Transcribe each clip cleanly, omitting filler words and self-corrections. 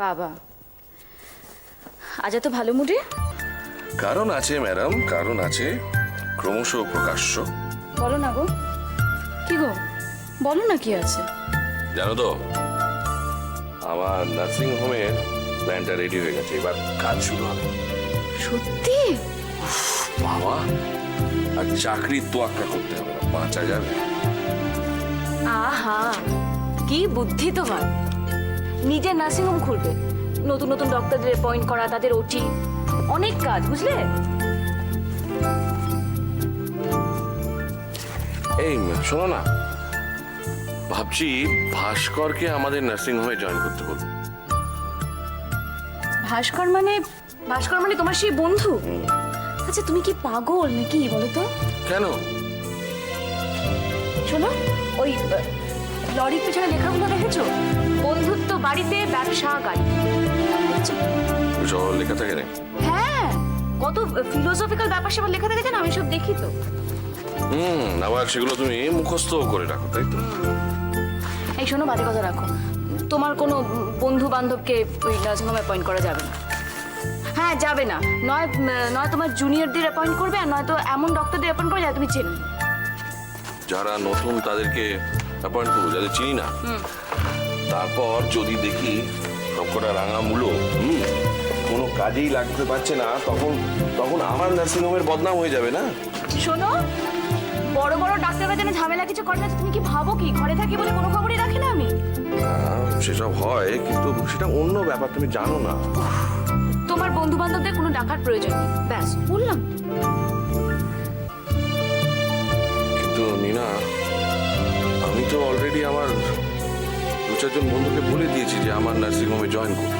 বাবা, আজ এত ভালো মুডে? কারণ আছে ম্যাডাম, কারণ আছে, ক্রমশ প্রকাশ্য। বলো না গো, কি গো, বলো না কি আছে। জানো তো, আমার নার্সিং হোমের প্ল্যানটা রেডি হয়ে গেছে, এবার কাজ শুরু হবে। সত্যি? বাবা, আর চাকরির তোয়াক্কা করতে হবে না, বাঁচা যাবে। আহা, কি বুদ্ধি তোমার! নিজের নার্সিং হোম খুলবে, নতুন নতুন ডক্টরদের অ্যাপয়েন্ট করা, তাদের ওটি, অনেক কাজ, বুঝলে? এই শোনো না, ভাবছি ভাস্করকে আমাদের নার্সিং হোমে জয়েন করতে বলবো। ভাস্কর মানে? ভাস্কর মানে তোমার সেই বন্ধু? আচ্ছা, তুমি কি পাগল নাকি বলো তো? কেন? শোনো, ওই লরির পেছনে লেখাগুলো দেখেছো? বন্ধুত্ব বাড়িতে, ব্যবসা গাড়ি, দেখেছো? ওসব লেখা থাকে না? হ্যাঁ, কত ফিলোসফিক্যাল ব্যাপার স্যাপার লেখা থাকে না, আমি সব দেখি তো। আবার সেগুলো তুমি মুখস্থ করে রাখো, তাই তো? এই শোনো, বাজে কথা রাখো। তোমার কোনো বন্ধু বান্ধবকে ওই নার্সিং হোমে অ্যাপয়েন্ট করা যাবে না। হ্যাঁ, যাবে না। নয় নয় তোমার জুনিয়রদের অ্যাপয়েন্ট করবে, আর নয়তো এমন ডক্টরদের অ্যাপয়েন্ট করবে যারা তুমি চেনো। যারা নতুন তাদেরকে অ্যাপয়েন্ট করবো, যাদের চিনি না। তারপর যদি দেখি সবকটা রাঙা মূলো কোনো কাজেই লাগতে পারছে না, তখন তখন আমার নার্সিং হোমের বদনাম হয়ে যাবে না? শোনো, বড় বড় ডাক্তাররা যেন ঝামেলা কিছু করে না, তুমি কি ভাবো কি ঘরে থাকি বলে কোনো খবরই রাখি না আমি? সেসব হয়, কিন্তু সেটা অন্য ব্যাপার, তুমি জানো না। তোমার বন্ধু বান্ধবদের কোনো ডাকার প্রয়োজন নেই, ব্যাস বললাম। কিন্তু নীনা, আমি তো অলরেডি আমার দু চারজন বন্ধুকে বলে দিয়েছি যে আমার নার্সিং হোমে জয়েন করবে।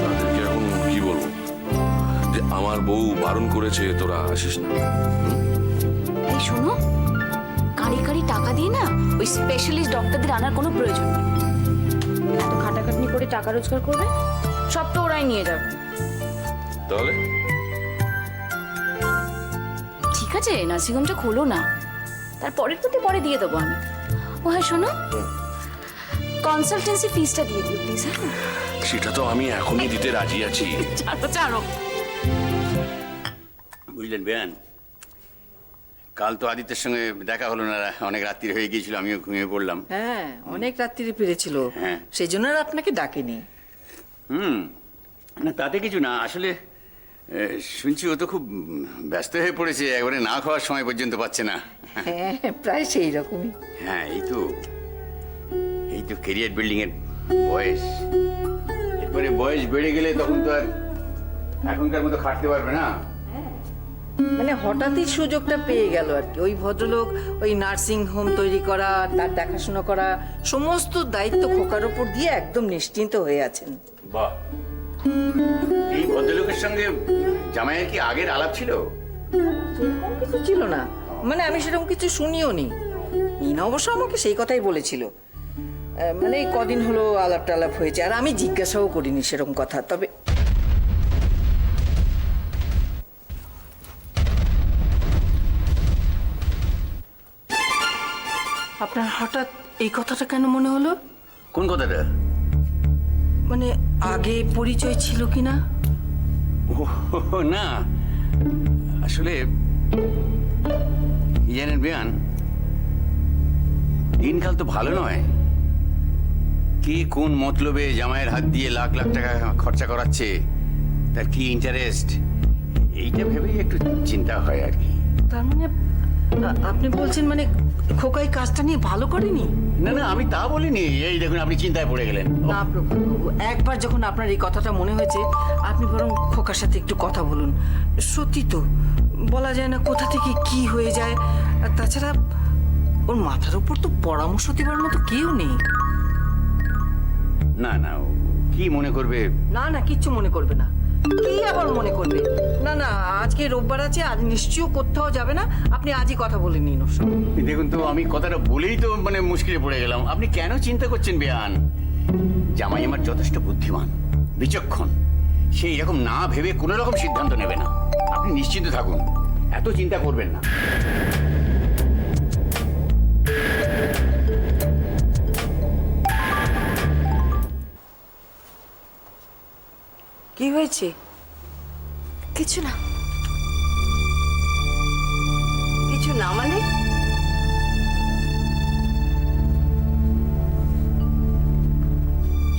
তাদেরকে এখন কি বলবো যে আমার বউ বারণ করেছে, তোরা আসিস না? এই শোনো, কারি কারি টাকা দিয়ে না ওই স্পেশালিস্ট ডক্টরদের আনার কোনো প্রয়োজন নেই। এত খাটাখাটনি করে টাকা রোজগার করবে, সব তো ওরাই নিয়ে যাবে। তাহলে ঠিক আছে, নার্সিং হোমটা খোলো না, তারপরের প্রতি পরে দিয়ে দেবো আমি। ও হ্যাঁ, শোনো, কনসালটেন্সি ফিসটা দিয়ে দিও প্লিজ। হ্যাঁ, সেটা তো আমি এখনই দিতে রাজি আছি। ছাড়ো ছাড়ো। বুঝলেন বেয়ান, কাল তো আদিত্যের সঙ্গে দেখা হলো না, অনেক রাত্রি হয়ে গিয়েছিল, আমিও ঘুমিয়ে পড়লাম। হ্যাঁ, অনেক রাত্রিরে পেরেছিল, হ্যাঁ। সেই জন্য আর আপনাকে ডাকেনি। না তাতে কিছু না, আসলে শুনছি ও তো খুব ব্যস্ত হয়ে পড়েছে, একবারে না খাওয়ার সময় পর্যন্ত পাচ্ছে না। হ্যাঁ, প্রায় সেই রকমই। হ্যাঁ, এই তো কেরিয়ার বিল্ডিং এর বয়স, এরপরে বয়স বেড়ে গেলে তখন তো আর এখনকার মতো খাটতে পারবে না। মানে হঠাৎই সুযোগটা পেয়ে গেল আর কি। ওই ভদ্রলোক ওই নার্সিং হোম তৈরি করা, তার দেখাশোনা করা, সমস্ত দায়িত্ব খোকার ওপর দিয়ে একদম নিশ্চিন্ত হয়ে আছেন। বাহ, এই ভদ্রলোকের সঙ্গে জামাইয়ের কি আগের আলাপ ছিল? সেরকম কিছু ছিল না, মানে আমি সেরকম কিছু শুনিও নি। নিনা অবশ্য আমাকে সেই কথাই বলেছিল, মানে এই কদিন হলো আলাপ টালাপ হয়েছে, আর আমি জিজ্ঞাসাও করিনি সেরকম কথা। তবে আপনার হঠাৎ এই কথাটা কেন মনে হলো? কোন কথাটা? মানে আগে পরিচয় ছিল কিনা? ও না, আসলে জানেন বেয়ান, দিনকাল তো ভালো নয়। কি কোন মতলবে জামাইয়ের হাত দিয়ে লাখ লাখ টাকা খরচা করাচ্ছে, তার কি ইন্টারেস্ট, এইটা ভেবেই একটু চিন্তা হয় আর কি। তার মানে আপনি বলছেন মানে খোকাই কাজটা নিয়ে ভালো করেনি? না না, আমি তা বলিনি, এই দেখুন আপনি চিন্তায় পড়ে গেলেন। না প্রফুল্লবাবু, একবার যখন আপনার এই কথাটা মনে হয়েছে, আপনি বরং খোকার সাথে একটু কথা বলুন। সত্যি তো বলা যায় না কোথা থেকে কি হয়ে যায়, আর তাছাড়া ওর মাথার উপর তো পরামর্শ দেওয়ার মতো কেউ নেই। না না, ও কি মনে করবে? না না, কিচ্ছু মনে করবে না। কি আবার মনে করবে? না না, আজকে রোববার আছে, আজ নিশ্চয়ই কোথাও যাবে না। আপনি আজই কথা বলে নিন ওর সঙ্গে। দেখুন তো, আমি কথাটা বলেই তো মানে মুশকিলে পড়ে গেলাম। আপনি কেন চিন্তা করছেন বেয়ান? জামাই আমার যথেষ্ট বুদ্ধিমান, বিচক্ষণ, সেই এরকম না ভেবে কোনো রকম সিদ্ধান্ত নেবে না। আপনি নিশ্চিন্ত থাকুন, এত চিন্তা করবেন না। কি হয়েছে? কিছু না। কিছু না মানে?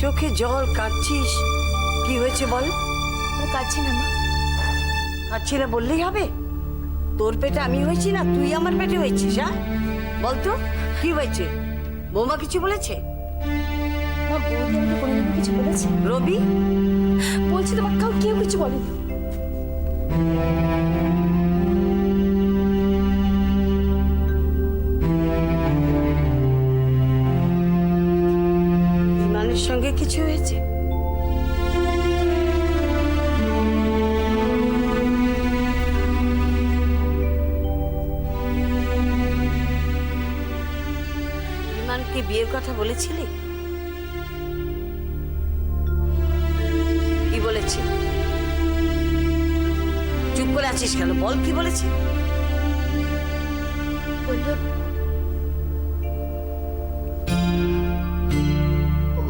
চোখে জল, কাঁদছিস, কি হয়েছে বল? কাঁদছি না মা। কাঁদছি না বললেই হবে? তোর পেটে আমি হয়েছি না তুই আমার পেটে হয়েছিস? হ্যাঁ বলতো কি হয়েছে? বৌমা কিছু বলেছে? মা বৌদি আমাকে কোনোদিনও কিছু বলেছে? রবি বলছি তোমার কেউ কিছু বলেনি। বিমানের সঙ্গে কিছু হয়েছে? বিমানকে বিয়ের কথা বলেছিলি? কি বলেছে? চুপ করে আছিস কেন? বল কি বলেছে? বললো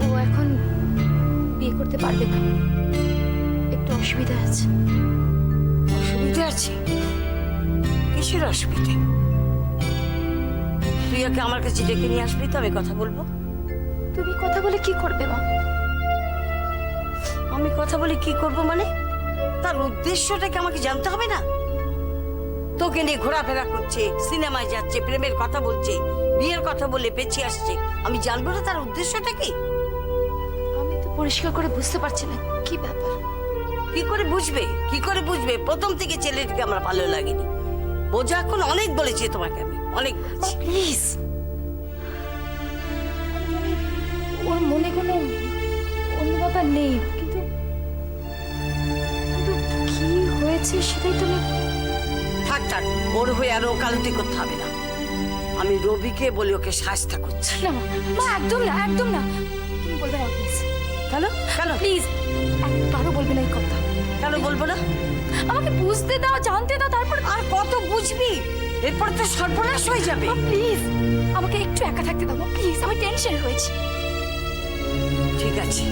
ও এখন বিয়ে করতে পারবে না, একটু অসুবিধা আছে। অসুবিধা আছে? কিসের অসুবিধা? তুই ওকে আমার কাছে ডেকে নিয়ে আসবি তো আমি কথা বলবো। তুমি কথা বলে কি করবে মা? আমি কথা বলে কি করব মানে? তার উদ্দেশ্যটাকে আমাকে জানতে হবে না? তোকে নিয়ে ঘোরাফেরা করছে, সিনেমায় যাচ্ছে, প্রেমের কথা বলছে, বিয়ের কথা বলে পেছিয়ে আসছে, আমি জানবো না তার উদ্দেশ্যটা কি? আমি তো পরিষ্কার করে বুঝতে পারছি না কি ব্যাপার। কি করে বুঝবে? কি করে বুঝবে? প্রথম থেকে ছেলেটিকে আমার ভালো লাগেনি। বোঝা এখন অনেক বলেছি তোমাকে, আমি অনেক বলেছি। প্লিজ, ওর মনে কোনো অন্য ব্যাপার নেই, কিন্তু কি হয়েছে সেটাই তো আমি। থাক থাক, ওর হয়ে আর ওকালতি করতে হবে না। আমি রবিকে বলে ওকে শাস্তা করছি। না মা, মা একদম না, একদম না। তুমি বলবে না প্লিজ। কেন কেন প্লিজ একবারও বলবে না এই কথা। কেন বলবো না? আমাকে বুঝতে দাও, জানতে দাও, তারপর। আর কত বুঝবি? এরপর তো সর্বনাশ হয়ে যাবে। প্লিজ আমাকে একটু একা থাকতে দাও প্লিজ, আমি টেনশনে রয়েছি। ঠিক আছে,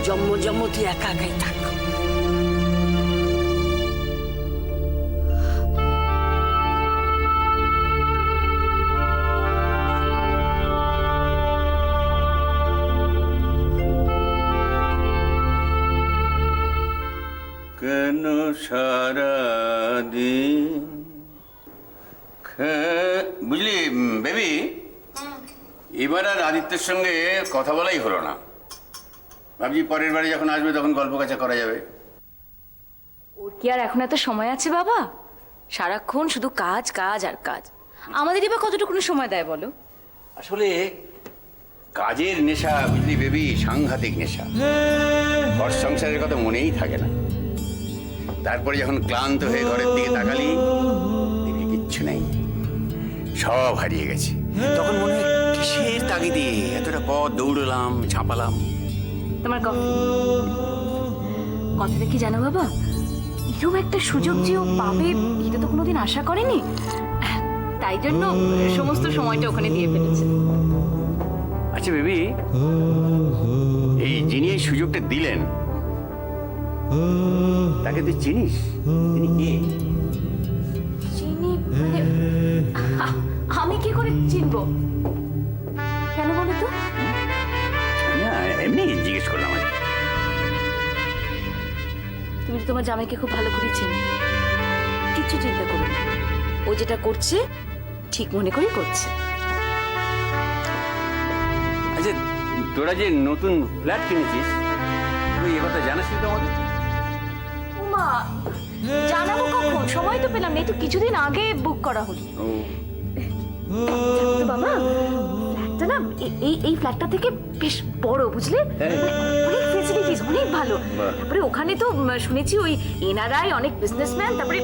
জন্ম জন্ম তুই একা একাই থাক। কেন সারা দিন বুঝলি বেবি, এবার আর আদিত্যের সঙ্গে কথা বলাই হলো না। ভাবছি পরের বারে যখন আসবে তখন গল্প কাছা করা যাবে। ওর কি আর এখন এত সময় আছে বাবা? সারাক্ষণ শুধু কাজ কাজ আর কাজ। আমাদের এবার কতটুকু সময় দেয় বলো? আসলে কাজের নেশা বুঝলি বেবি, সাংঘাতিক নেশা। ঘর সংসারের কথা মনেই থাকে না। তারপরে যখন ক্লান্ত হয়ে ঘরের দিকে তাকালি দেখবি কিচ্ছু নেই, সব হারিয়ে গেছে। তখন মনে হয় কিসের তাগিদে এতটা পথ দৌড়লাম, ঝাঁপালাম। তোমার কথাটা কি জানো বাবা, এরকম একটা সুযোগ যে ও পাবে এটা তো কোনোদিন আশা করেনি, তাই জন্য সমস্ত সময়টা ওখানে দিয়ে ফেলেছে। আচ্ছা বেবি, এই যিনি এই সুযোগটা দিলেন তাকে তুই চিনিস? তিনি কে? চিনি মানে আমি কি করে চিনবো? কেন বলো তো? না এমনি জিজ্ঞেস করলাম আর কি। তুমি তো তোমার জামাইকে খুব ভালো করে চিনো, কিচ্ছু চিন্তা করো না। ও যেটা করছে ঠিক মনে করেই করছে। আচ্ছা তোরা যে নতুন ফ্ল্যাট কিনেছিস তুই এ কথা জানাসনি তো আমাদের? মা জানাবো কখন? সময় তো পেলাম না, এই তো কিছুদিন আগে বুক করা হলো। জানো তো বাবা, ফ্ল্যাটটা না এই ফ্ল্যাটটা থেকে বেশ বড়, বুঝলে? অনেক ফেসিলিটিস, অনেক ভালো। তারপরে ওখানে তো শুনেছি ওই এনআরআই অনেক বিজনেসম্যান, তারপরে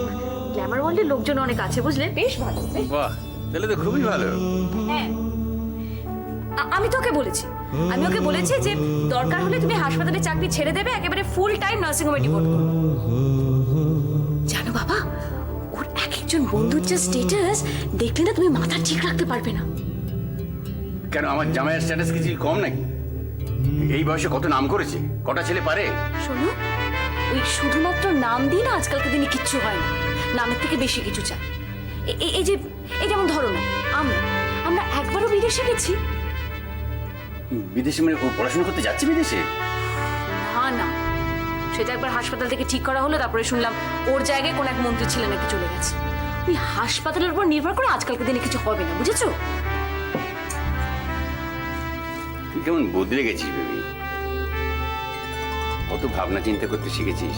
গ্ল্যামার ওয়ার্ল্ডের লোকজন অনেক আছে, বুঝলে? বেশ ভালো। বাহ, তাহলে তো খুবই ভালো। হ্যাঁ, আমি তো ওকে বলেছি, আমি ওকে বলেছি যে দরকার হলে তুমি হাসপাতালে চাকরি ছেড়ে দেবে, একেবারে ফুল টাইম নার্সিং হোমে ডিভোট করবে। জানো বাবা, ওর এক একজন বন্ধুর যে স্ট্যাটাস দেখলে না তুমি মাথা ঠিক রাখতে পারবে না। কেন আমার জামাইয়ের স্ট্যাটাস কিছু কম নাকি? এই বয়সে কত নাম করেছে, কটা ছেলে পারে। শোনো, ওই শুধুমাত্র নাম দিয়ে না আজকালকার দিনে কিচ্ছু হয় না, নামের থেকে বেশি কিছু চায়। এই যেমন ধরো না, আমরা একবারও বিদেশে গেছি? বিদেশে মানে ও পড়াশোনা করতে যাচ্ছে বিদেশে? না, সেটা একবার হাসপাতাল থেকে ঠিক করা হলো, তারপরে শুনলাম ওর জায়গায় কোন এক মন্ত্রী ছেলে নাকি চলে গেছে। ওই হাসপাতালের উপর নির্ভর করে আজকালকার দিনে কিছু হবে না, বুঝেছো? তুই কেমন বদলে গেছিস বেবি, কত ভাবনা চিন্তা করতে শিখেছিস।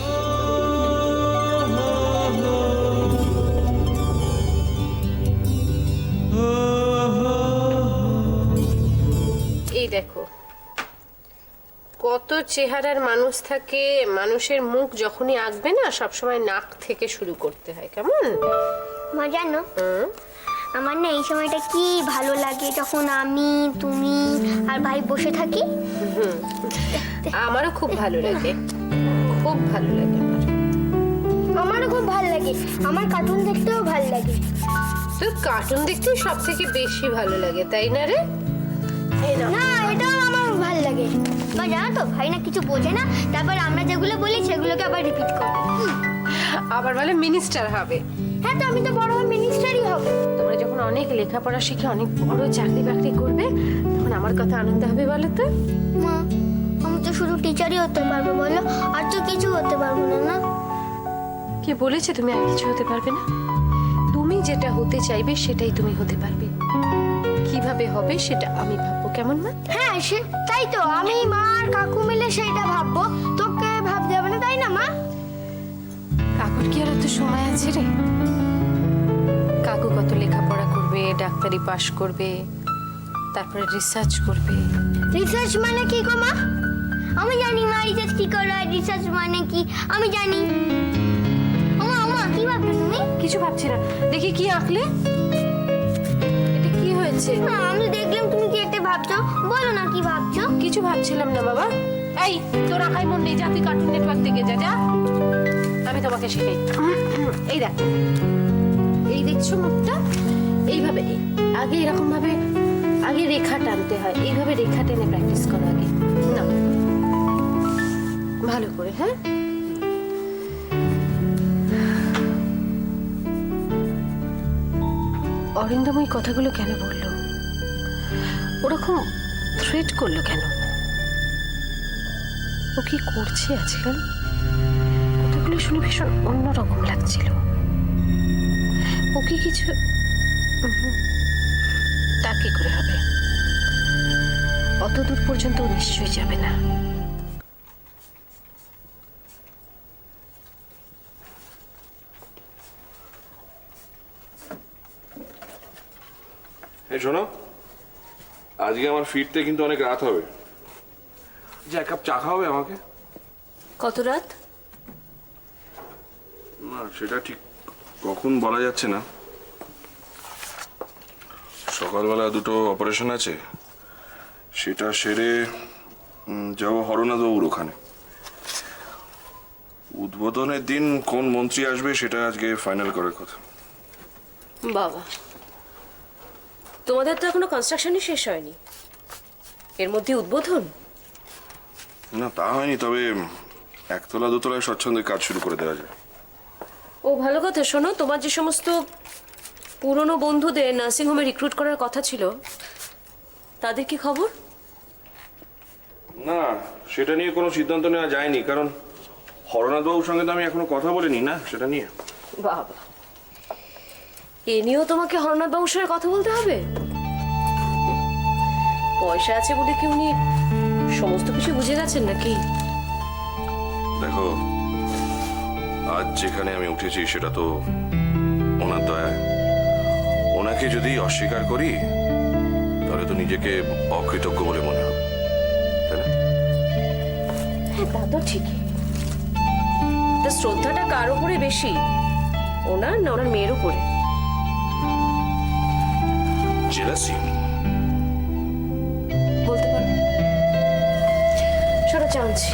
এই দেখো, কত চেহারার মানুষ থাকে, মানুষের মুখ যখনই আঁকবে না সবসময় নাক থেকে শুরু করতে হয়, কেমন? মা জানো, আমার না এই সময়টা কি ভালো লাগে যখন আমি, তুমি আর ভাই বসে থাকি। আমারও খুব ভালো লাগে, খুব ভালো লাগে আমার। আমারও খুব ভালো লাগে, আমার কার্টুন দেখতেও ভালো লাগে। তো কার্টুন দেখতে সব থেকে বেশি ভালো লাগে, তাই না রে? না, এটাও আমার ভালো লাগে। মা জানো তো, ভাই না কিছু বোঝে না, তারপর আমরা যেগুলো বলি সেগুলোকে আবার রিপিট করে। আবার বলে মিনিস্টার হবে। হ্যাঁ, তো আমি তো বড় হয়ে মিনিস্টারই হব। তোমরা যখন অনেক লেখাপড়া শিখে অনেক বড় চাকরি বাকরি করবে, তখন আমার কথা আনন্দ হবে বলো তো? মা, আমি তো শুধু টিচারই হতে পারবো বলো, আর তো কিছু হতে পারবো না। না, কে বলেছে তুমি আর কিছু হতে পারবে না? তুমি যেটা হতে চাইবে সেটাই তুমি হতে পারবে। কিভাবে হবে সেটা আমি ভাববো, কেমন মা? হ্যাঁ, সে তাই তো, আমি মা আর কাকু মিলে সেইটা ভাববো, তোকে ভাবতে হবে না, তাই না মা? কাকুর কি আর এত সময় আছে রে? কাকু কত লেখাপড়া করবে, ডাক্তারি পাশ করবে, তারপরে রিসার্চ করবে। রিসার্চ মানে কি গো মা? আমি জানি মা, রিসার্চ কি করে, রিসার্চ মানে কি আমি জানি। ওমা ওমা, কি ভাবছো তুমি? কিছু ভাবছি না। দেখি কি আঁকলে, এটা কি হয়েছে? না, আমি দেখলাম তুমি কি একটা ভাবছো, বলো না কি ভাবছো। কিছু ভাবছিলাম না বাবা। এই তোর আঁকাই মন নেই, যা তুই কার্টুন নেটওয়ার্ক থেকে যা যা, আমি তোমাকে শেখাই। এই দেখ, এই দেখছো মুখটা, এইভাবে আগে এরকম ভাবে আগে রেখা টানতে হয়, এইভাবে রেখা টেনে প্র্যাকটিস করো আগে। না, ভালো করে। হ্যাঁ, অরিন্দম ওই কথাগুলো কেন বললো? ওরকম থ্রেট করলো কেন? ও কি করছে আজকাল? কথাগুলো শুনে ভীষণ অন্যরকম লাগছিল। ও কি কিছু, তা কি করে হবে? অত দূর পর্যন্ত ও নিশ্চয়ই যাবে না। এই শোনো, আজকে আমার ফিরতে কিন্তু অনেক রাত হবে, যে এক কাপ চা খাওয়াবে আমাকে? কত রাত? না, সেটা ঠিক কখন বলা যাচ্ছে না। সকালবেলা দুটো অপারেশন আছে, সেটা সেরে যাবো হরনাথবাবুর ওখানে। উদ্বোধনের দিন কোন মন্ত্রী আসবে সেটা আজকে ফাইনাল করার কথা। বাবা, তোমাদের তো এখনো কনস্ট্রাকশনই শেষ হয়নি, এর মধ্যে উদ্বোধন? না, তা হয়নি, তবে একতলা দোতলায় স্বচ্ছন্দের কাজ শুরু করে দেওয়া যায়। ও ভালো কথা। শোনো, তোমার যে সমস্ত পুরনো বন্ধুদের নার্সিংহোমে রিক্রুট করার কথা ছিল, তাদের কি খবর? না, সেটা নিয়ে কোনো সিদ্ধান্ত নেওয়া যায়নি, কারণ হরনাথবাবুর সঙ্গে তো আমি এখনো কথা বলিনি না সেটা নিয়ে। বাবা, এ নিয়েও তোমাকে হরনাথ বাবুর সঙ্গে কথা বলতে হবে? পয়সা আছে বলে কি উনি সমস্ত কিছু বুঝে গেছেন নাকি? দেখো, আজ যেখানে আমি উঠেছি সেটা তো ওনার দয়ায়। ওনাকে যদি অস্বীকার করি তাহলে তো নিজেকে অকৃতজ্ঞ বলে মনে হবে, তাই না? হ্যাঁ, তা তো ঠিকই। তা শ্রদ্ধাটা কার উপরে বেশি, ওনার না ওনার মেয়ের উপরে? জেলাসি বলতে পারো। সরো, চাচ্ছি।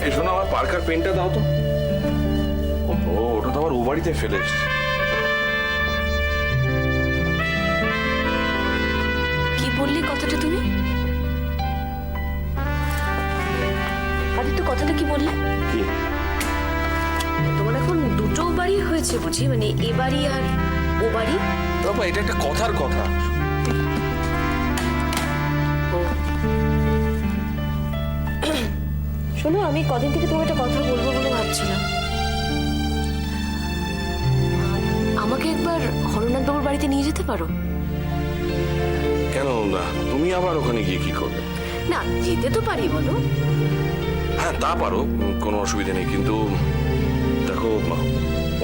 এই শোনো, আমার পার্কার পেনটা দাও তো। ওহো, ওটা তো আমার ও বাড়িতে ফেলে এসেছি। কি বললি কথাটা তুমি? আদিত্য, আছে বুঝি, মানে এ বাড়ি আর ও বাড়ি? বাবা এটা একটা কথার কথা। ও শোনো, আমি কদিন থেকে তোমাকে একটা কথা বলবো বলে ভাবছিলাম। আমাকে একবার হরনাথ বাবুর বাড়িতে নিয়ে যেতে পারো? কেন না, তুমি আবার ওখানে গিয়ে কি করবে? না, যেতে তো পারি বলো। হ্যাঁ তা পারো, কোনো অসুবিধা নেই, কিন্তু দেখো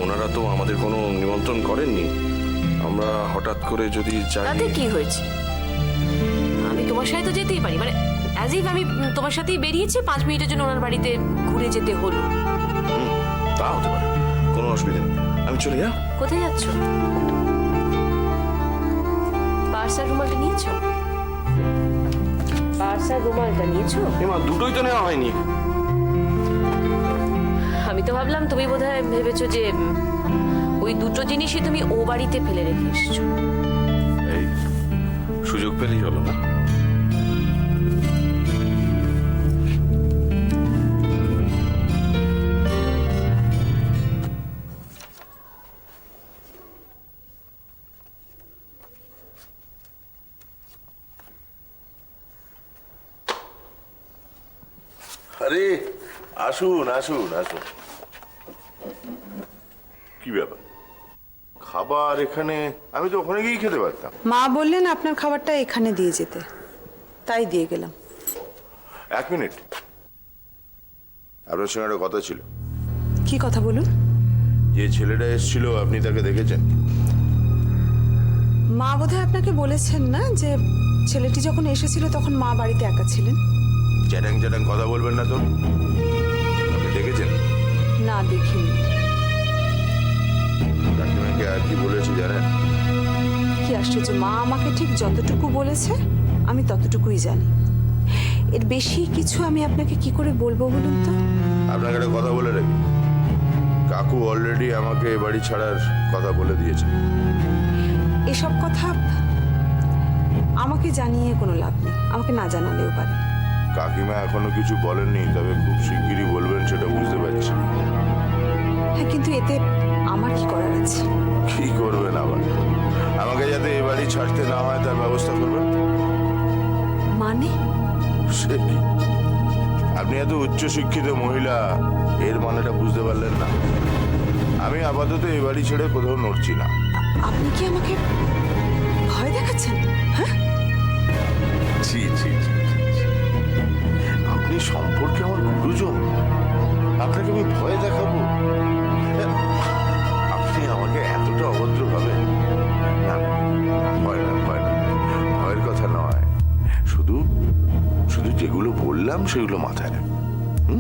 ওনারা তো আমাদের কোনো নিমন্ত্রণ করেননি। আমরা হঠাৎ করে যদি যাই। তাতে কি হয়েছে? আমি তোমার সাথে তো যেতেই পারি, মানে অ্যাজ ইফ আমি তোমার সাথেই বেরিয়েছি, 5 মিনিটের জন্য ওনার বাড়িতে ঘুরে যেতে হলো। তা হতে পারে, কোনো অসুবিধা নেই, আমি চলে যা। কোথায় যাচ্ছ? পার্স আর রুমালটা নিয়েছো? পার্স আর রুমালটা নিয়েছো? এমা দুটোই তো নেওয়া হয়নি। আমি তো ভাবলাম তুমি বোধহয় ভেবেছো যে ওই দুটো জিনিসই তুমি ও বাড়িতে ফেলে রেখে এসেছো। এই সুযোগ পেলেই হলো না। আরে আসুন আসুন আসুন। কি ব্যাপার, খাবার এখানে? আমি তো ওখানে গিয়ে খেতে পারতাম। মা বললেন আপনার খাবারটা এখানে দিয়ে যেতে, তাই দিয়ে গেলাম। 1 মিনিট, আপনার সঙ্গে একটা কথা ছিল। কি কথা বলুন? যে ছেলেটা এসেছিল আপনি তাকে দেখেছেন? মা বোধহয় আপনাকে বলেছেন না যে ছেলেটি যখন এসেছিল তখন মা বাড়িতে একা ছিলেন? চ্যাটাং চ্যাটাং কথা বলবেন না তো। আপনি দেখেছেন? না, দেখিনি। কাকিমাকে আর কি বলেছে জানেন? কি আশ্চর্য, মা আমাকে ঠিক যতটুকু বলেছে আমি ততটুকুই জানি। এর বেশি কিছু আমি আপনাকে কি করে বলবো বলুন তো? আপনাকে একটা কথা বলে রাখি, কাকু অলরেডি আমাকে এ বাড়ি ছাড়ার কথা বলে দিয়েছে। এসব কথা আমাকে জানিয়ে কোনো লাভ নেই, আমাকে না জানালেও পারে। কাকিমা এখনো কিছু বলেননি, তবে খুব শিগগিরই বলবেন সেটা বুঝতে পারছি। হ্যাঁ, কিন্তু এতে আমার কি করার আছে? কি করবেন আবার? আমাকে যাতে এ বাড়ি ছাড়তে না হয় তার ব্যবস্থা করবেন। মানে? সে কি, আপনি এত উচ্চশিক্ষিত মহিলা, এর মানেটা বুঝতে পারলেন না? আমি আপাতত এ বাড়ি ছেড়ে কোথাও নড়ছি না। আপনি কি আমাকে ভয় দেখাচ্ছেন? হ্যাঁ, ছি ছি ছি ছি, ছি। আপনি সম্পর্কে আমার গুরুজন, আপনাকে আমি ভয় দেখাবো? আপনি আমাকে এতটা অভদ্র ভাবেন? না, ভয় না, ভয় না, ভয়ের কথা নয়। শুধু শুধু যেগুলো বললাম সেগুলো মাথায় রাখবেন।